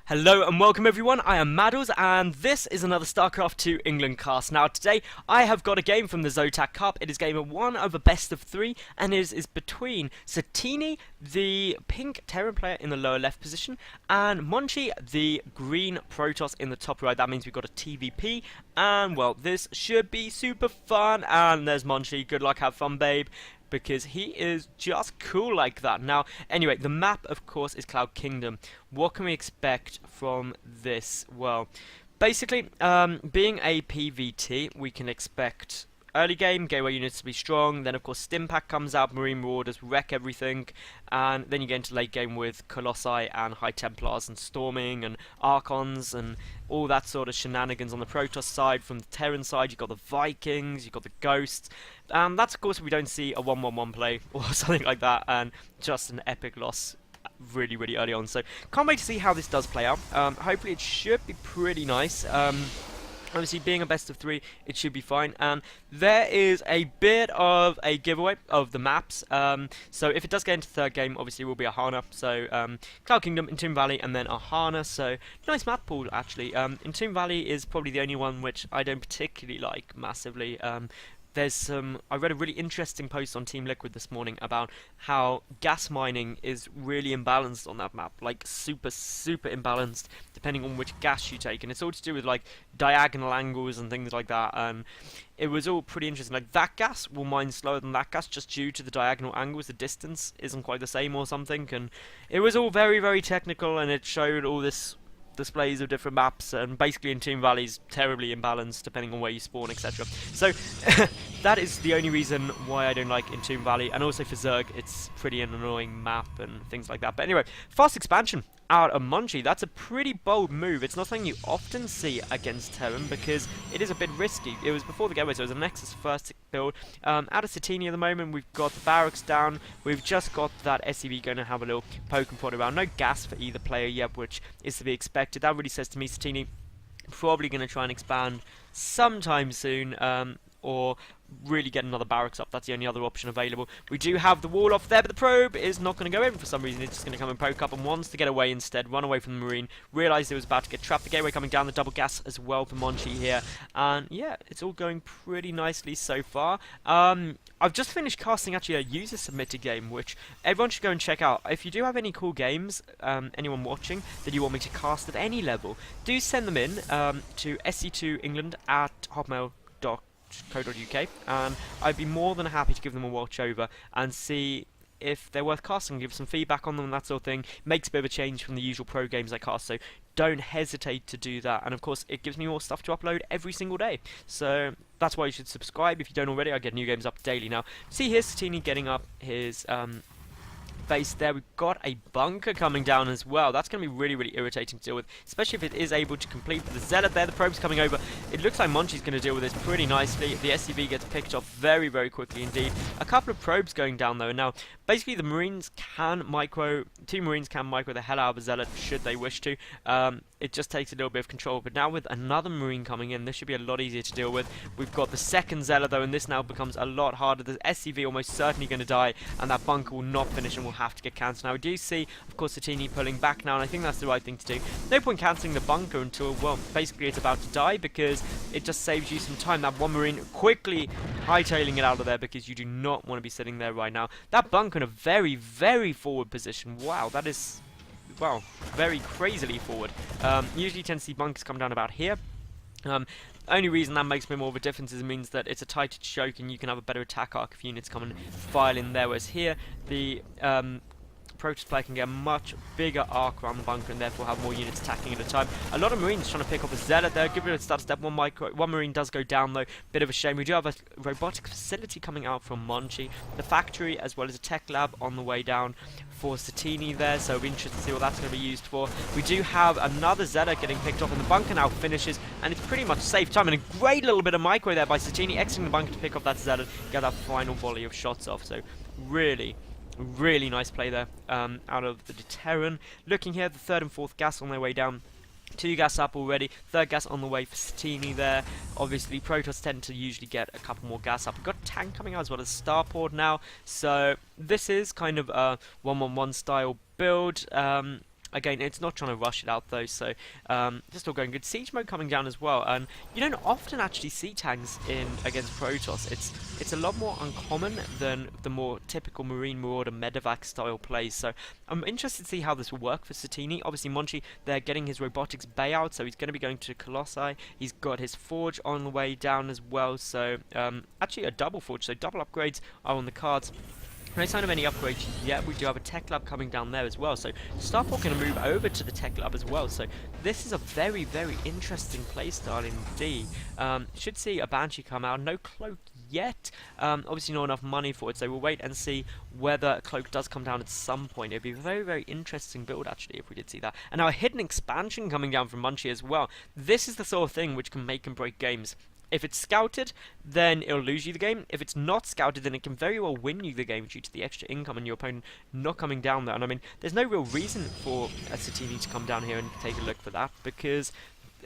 Hello and welcome everyone, I am Madals and this is another StarCraft 2 England cast. Now today I have got a game from the Zotac Cup. It is game 1 of a best of 3 and it is between Satiini, the pink Terran player in the lower left position, and Monchi, the green Protoss in the top right. That means we've got a TvP and well, this should be super fun. And there's Monchi, good luck, have fun babe, because he is just cool like that. Now, anyway, the map, of course, is Cloud Kingdom. What can we expect from this? Well, basically, being a PvT, we can expect early game, gateway units to be strong, then of course Stimpack comes out, Marine Marauders wreck everything, and then you get into late game with Colossi and High Templars and Storming and Archons and all that sort of shenanigans on the Protoss side. From the Terran side, you've got the Vikings, you've got the Ghosts, and that's of course if we don't see a 1-1-1 play or something like that, and just an epic loss really early on. So can't wait to see how this does play out. Hopefully it should be pretty nice. Obviously, being a best of 3, it should be fine. And there is a bit of a giveaway of the maps. So if it does get into third game, obviously it will be Ahana. So Cloud Kingdom, Entomb Valley, and then Ahana. So nice map pool actually. Entomb Valley is probably the only one which I don't particularly like massively. There's some. I read a really interesting post on Team Liquid this morning about how gas mining is really imbalanced on that map, like super imbalanced depending on which gas you take, and it's all to do with like diagonal angles and things like that. And it was all pretty interesting. Like that gas will mine slower than that gas just due to the diagonal angles. The distance isn't quite the same or something, and it was all very technical, and it showed all this displays of different maps, and basically Entomb Valley's terribly imbalanced depending on where you spawn, etc. So that is the only reason why I don't like Entomb Valley, and also for Zerg it's pretty an annoying map and things like that. But anyway, fast expansion out of Monchi. That's a pretty bold move. It's not something you often see against Terran because it is a bit risky. It was before the gateway, so it was a Nexus first build. Out of Satiini at the moment, we've got the barracks down. We've just got that SCV going to have a little poke and prod around. No gas for either player yet, which is to be expected. That really says to me Satiini probably going to try and expand sometime soon, or really get another barracks up. That's the only other option available. We do have the wall off there, but the probe is not going to go in for some reason. It's just going to come and poke up and wants to get away instead, run away from the Marine, realised it was about to get trapped. The gateway coming down, the double gas as well for Monchi here, and yeah, it's all going pretty nicely so far. I've just finished casting actually a user submitted game, which everyone should go and check out. If you do have any cool games, anyone watching, that you want me to cast at any level, do send them in to sc2england@hotmail.com .co.uk, and I'd be more than happy to give them a watch over and see if they're worth casting, give some feedback on them and that sort of thing. Makes a bit of a change from the usual pro games I cast, so don't hesitate to do that. And of course it gives me more stuff to upload every single day, so that's why you should subscribe if you don't already. I get new games up daily now. See, here's Satiini getting up his base there. We've got a bunker coming down as well. That's going to be really irritating to deal with, especially if it is able to complete. But the Zealot there, the probe's coming over. It looks like Monchi's going to deal with this pretty nicely. The SCV gets picked off very quickly indeed. A couple of probes going down though. Now, basically the Marines can micro, 2 Marines can micro the hell out of a Zealot should they wish to. It just takes a little bit of control, but now with another Marine coming in, this should be a lot easier to deal with. We've got the second Zealot though, and this now becomes a lot harder. The SCV almost certainly going to die, and that bunker will not finish and will have to get cancelled. Now we do see, of course, Satiini pulling back now, and I think that's the right thing to do. No point cancelling the bunker until, well, basically it's about to die, because it just saves you some time. That one Marine quickly hightailing it out of there, because you do not want to be sitting there right now. That bunker in a very forward position. Wow, that is, well, very crazily forward. Usually tend to see bunkers come down about here. Only reason that makes a bit more of a difference is it means that it's a tighter choke and you can have a better attack arc if units come and file in there, whereas here the Protoss player can get a much bigger arc around the bunker and therefore have more units attacking at a time. A lot of Marines trying to pick off a Zealot there. Give it a start step. One Marine does go down though. Bit of a shame. We do have a robotic facility coming out from Monchi, the factory, as well as a tech lab on the way down for Satiini there, so it'll be interesting to see what that's going to be used for. We do have another Zealot getting picked off, and the bunker now finishes, and it's pretty much safe time, and a great little bit of micro there by Satiini, exiting the bunker to pick off that Zealot, get that final volley of shots off. So really nice play there out of the Terran. Looking here, the third and fourth gas on their way down. 2 gas up already, 3rd gas on the way for Satiini there. Obviously, Protoss tend to usually get a couple more gas up. We've got a tank coming out as well as Starport now, so this is kind of a 1-1-1 style build. again, it's not trying to rush it out though, so just all going good. Siege mode coming down as well, and you don't often actually see tanks in against Protoss. It's a lot more uncommon than the more typical Marine Marauder medevac style plays, so I'm interested to see how this will work for Satiini. Obviously Monchi, they're getting his robotics bay out, so he's going to be going to Colossi. He's got his forge on the way down as well, so actually a double forge, so double upgrades are on the cards. No sign of any upgrades yet. We do have a tech lab coming down there as well, so Starport going to move over to the tech lab as well, so this is a very, very interesting playstyle indeed. Should see a Banshee come out, no cloak yet, obviously not enough money for it, so we'll wait and see whether a cloak does come down at some point. It'd be a very, very interesting build actually if we did see that. And now a hidden expansion coming down from Munchie as well. This is the sort of thing which can make and break games. If it's scouted, then it'll lose you the game. If it's not scouted, then it can very well win you the game due to the extra income and your opponent not coming down there. And I mean, there's no real reason for a Satiini to come down here and take a look for that, because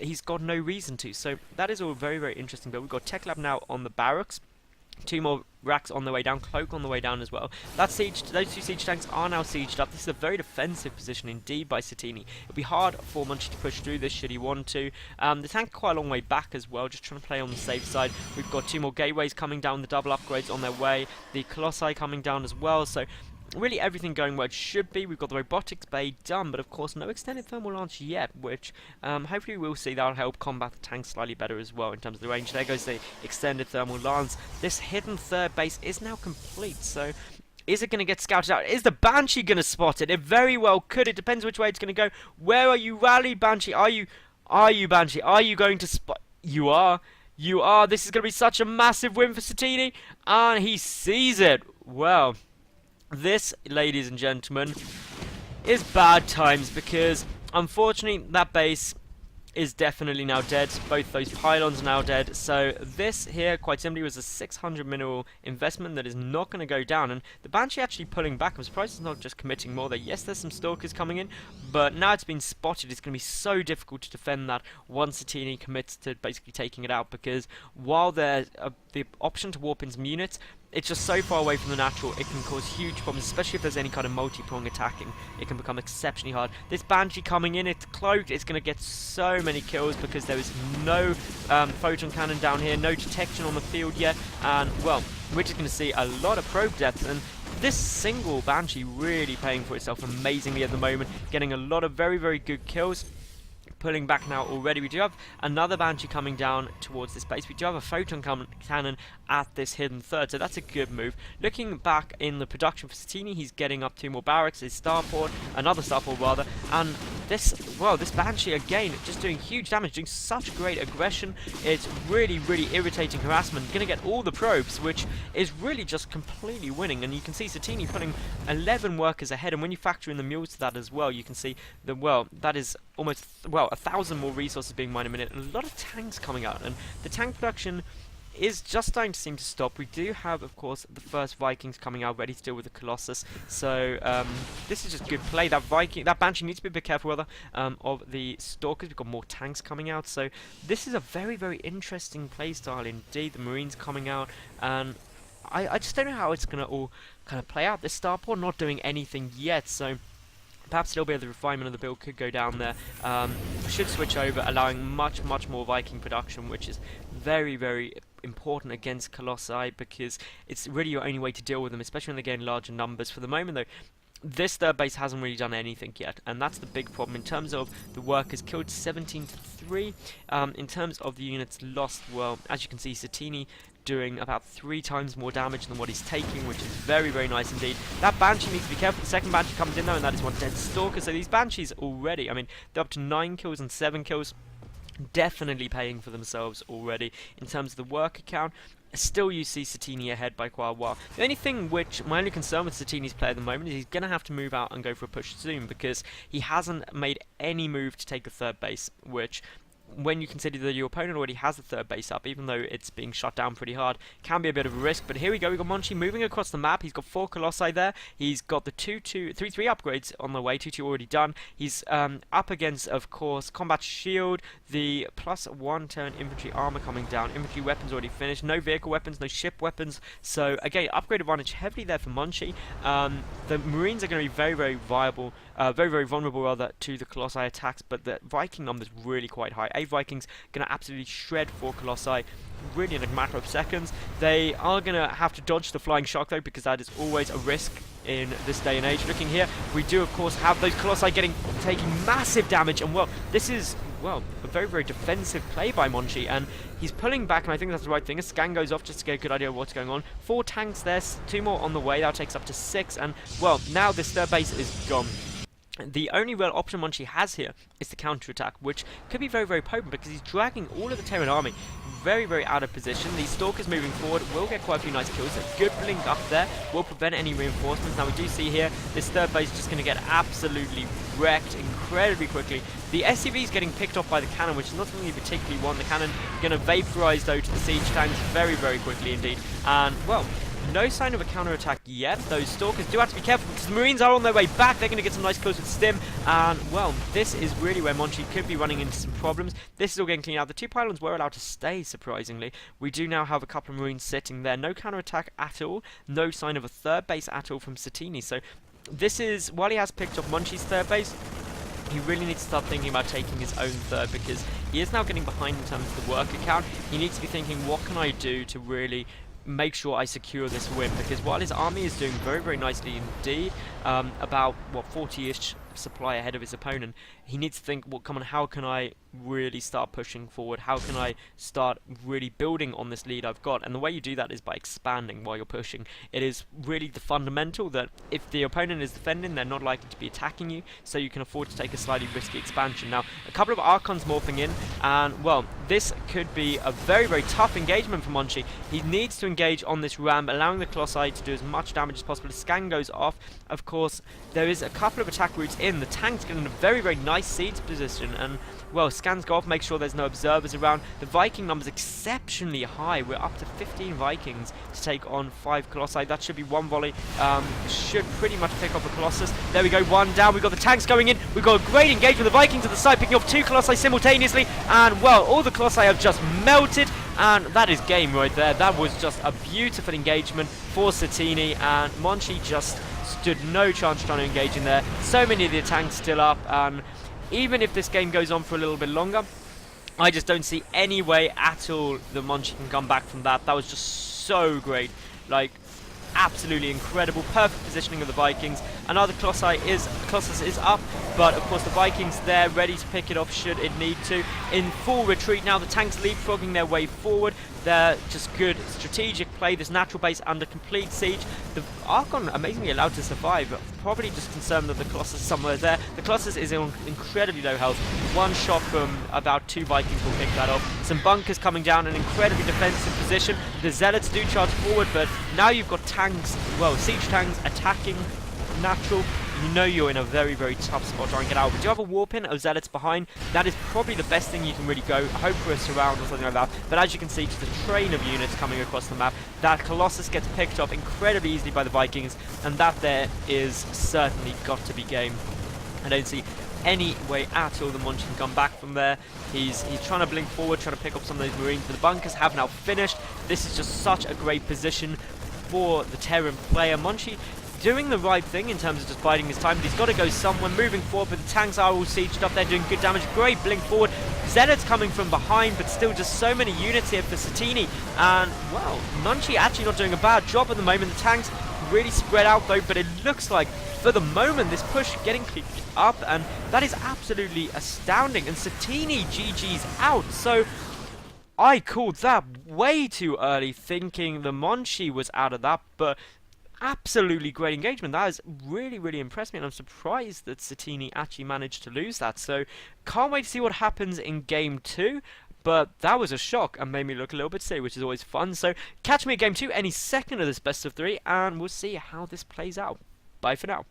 he's got no reason to. So that is all very, very interesting. But we've got Tech Lab now on the barracks. 2 more racks on the way down, cloak on the way down as well. That siege, those 2 siege tanks are now sieged up. This is a very defensive position indeed by Satiini. It'll be hard for Munchie to push through this should he want to. The tank quite a long way back as well, just trying to play on the safe side. We've got 2 more gateways coming down, the double upgrades on their way, the Colossi coming down as well, so really everything going where it should be. We've got the robotics bay done, but of course no extended thermal launch yet, which hopefully we'll see. That'll help combat the tank slightly better as well in terms of the range. There goes the extended thermal lance. This hidden third base is now complete, so is it going to get scouted out? Is the Banshee going to spot it? It very well could. It depends which way it's going to go. Where are you, rally Banshee? Are you Banshee? Are you going to spot? You are. You are. This is going to be such a massive win for Satiini, and he sees it. Well, this, ladies and gentlemen, is bad times, because unfortunately that base is definitely now dead. Both those pylons are now dead, so this here quite simply was a 600 mineral investment that is not going to go down. And the Banshee actually pulling back. I'm surprised it's not just committing more there. Yes, there's some stalkers coming in, but now it's been spotted, it's going to be so difficult to defend that once Satiini commits to basically taking it out, because while there's the option to warp in some units, it's just so far away from the natural, it can cause huge problems, especially if there's any kind of multi-prong attacking. It can become exceptionally hard. This Banshee coming in, it's cloaked, it's going to get so many kills because there is no photon cannon down here, no detection on the field yet, and, well, we're just going to see a lot of probe deaths, and this single Banshee really paying for itself amazingly at the moment, getting a lot of very, very good kills. Pulling back now already. We do have another Banshee coming down towards this base. We do have a photon cannon at this hidden third, so that's a good move. Looking back in the production for Satiini, he's getting up 2 more barracks, his starport, another starport rather, and this, well, this Banshee again just doing huge damage, doing such great aggression. It's really, really irritating harassment, gonna get all the probes, which is really just completely winning. And you can see Satiini putting 11 workers ahead, and when you factor in the mules to that as well, you can see that, well, that is almost, well, 1,000 more resources being mined a minute, and a lot of tanks coming out, and the tank production is just starting to seem to stop. We do have, of course, the first Vikings coming out ready to deal with the Colossus, so this is just good play. That Banshee needs to be a bit careful rather of the Stalkers. We've got more tanks coming out, so this is a very, very interesting playstyle indeed. The Marines coming out, and I just don't know how it's going to all kind of play out. This starport not doing anything yet, so perhaps a little bit of the refinement of the build could go down there. Should switch over, allowing much, much more Viking production, which is very, very important against Colossi, because it's really your only way to deal with them, especially when they gain larger numbers. For the moment, though, this third base hasn't really done anything yet, and that's the big problem. In terms of the workers killed, 17-3. In terms of the units lost, well, as you can see, Satiini doing about 3 times more damage than what he's taking, which is very, very nice indeed. That Banshee needs to be careful. The second Banshee comes in though, and that is one dead Stalker. So these Banshees already, I mean, they're up to 9 kills and 7 kills. Definitely paying for themselves already. In terms of the worker count, still you see Satiini ahead by quite a while. The only thing which, my only concern with Satiini's play at the moment is he's going to have to move out and go for a push soon, because he hasn't made any move to take the third base, which, when you consider that your opponent already has the third base up, even though it's being shut down pretty hard, can be a bit of a risk. But here we go, we've got Monchi moving across the map. He's got 4 Colossi there. He's got the 3-3 upgrades on the way, 2-2 already done. He's up against, of course, Combat Shield, the +1 turn infantry armor coming down. Infantry weapons already finished. No vehicle weapons, no ship weapons. So, again, upgrade advantage heavily there for Monchi. The Marines are going to be very, very viable very, very vulnerable rather to the Colossi attacks, but the Viking number is really quite high. 8 Vikings going to absolutely shred 4 Colossi really in a matter of seconds. They are going to have to dodge the flying shock though, because that is always a risk in this day and age. Looking here, we do of course have those Colossi taking massive damage, and well, this is, well, a very, very defensive play by Monchi, and he's pulling back, and I think that's the right thing. A scan goes off just to get a good idea of what's going on. 4 tanks there, 2 more on the way. That takes up to 6, and well, now this third base is gone. The only real option Monchi has here is the counter-attack, which could be very, very potent because he's dragging all of the Terran army very, very out of position. These Stalkers moving forward will get quite a few nice kills. A good blink up there will prevent any reinforcements. Now we do see here, this third base is just going to get absolutely wrecked incredibly quickly. The SCV is getting picked off by the cannon, which is not something you particularly want. The cannon going to vaporize though to the siege tanks very, very quickly indeed. And well, no sign of a counterattack yet. Those Stalkers do have to be careful because the Marines are on their way back. They're going to get some nice kills with Stim. And, well, this is really where Monchi could be running into some problems. This is all getting cleaned out. The 2 pylons were allowed to stay, surprisingly. We do now have a couple of Marines sitting there. No counterattack at all. No sign of a third base at all from Satiini. So, this is, while he has picked up Monchi's third base, he really needs to start thinking about taking his own third, because he is now getting behind in terms of the worker count. He needs to be thinking, what can I do to really make sure I secure this win? Because while his army is doing very, very nicely indeed, about, what, 40-ish supply ahead of his opponent, he needs to think, well, come on, how can I really start pushing forward? How can I start really building on this lead I've got? And the way you do that is by expanding while you're pushing. It is really the fundamental that if the opponent is defending, they're not likely to be attacking you, so you can afford to take a slightly risky expansion. Now, a couple of Archons morphing in, and, well, this could be a very, very tough engagement for Monchi. He needs to engage on this ram, allowing the Colossi to do as much damage as possible. The scan goes off. Of course, there is a couple of attack routes in. The tanks get in a very, very nice siege position, and well, scans go off, make sure there's no observers around. The Viking number's exceptionally high. We're up to 15 Vikings to take on 5 Colossi. That should be one volley. Should pretty much pick off a Colossus. There we go, one down. We've got the tanks going in. We've got a great engagement. The Vikings at the side picking off 2 Colossi simultaneously. And, well, all the Colossi have just melted. And that is game right there. That was just a beautiful engagement for Satiini. And Monchi just stood no chance trying to engage in there. So many of the tanks still up. And even if this game goes on for a little bit longer, I just don't see any way at all that Monchi can come back from that. That was just so great. Like, absolutely incredible. Perfect positioning of the Vikings. Another Colossus is up, but of course the Vikings there ready to pick it off should it need to. In full retreat now, the tanks leapfrogging their way forward. They're just good strategic play. This natural base under complete siege. The Archon amazingly allowed to survive, but probably just concerned that the Colossus is somewhere there. The Colossus is on incredibly low health. One shot from about 2 Vikings will pick that off. Some bunkers coming down, an incredibly defensive position. The Zealots do charge forward, but now you've got tanks, well, siege tanks attacking natural. You know you're in a very, very tough spot trying to get out. But do you have a warpin of Zealots behind? That is probably the best thing you can really go. Hope for a surround or something like that. But as you can see, just a train of units coming across the map. That Colossus gets picked up incredibly easily by the Vikings, and that there is certainly got to be game. I don't see any way at all that Monchi can come back from there. He's trying to blink forward, trying to pick up some of those Marines, but the bunkers have now finished. This is just such a great position for the Terran player. Monchi doing the right thing in terms of just biding his time, but he's got to go somewhere. Moving forward, but the tanks are all sieged up there, doing good damage. Great blink forward. Zealots coming from behind, but still just so many units here for Satiini. And, well, Monchi actually not doing a bad job at the moment. The tanks really spread out, though, but it looks like, for the moment, this push getting cleaned up, and that is absolutely astounding. And Satiini GG's out, so I called that way too early, thinking the Monchi was out of that, but absolutely great engagement. That has really, really impressed me, and I'm surprised that Satiini actually managed to lose that. So, can't wait to see what happens in Game 2. But that was a shock and made me look a little bit silly, which is always fun. So, catch me at Game 2 any second of this best of 3, and we'll see how this plays out. Bye for now.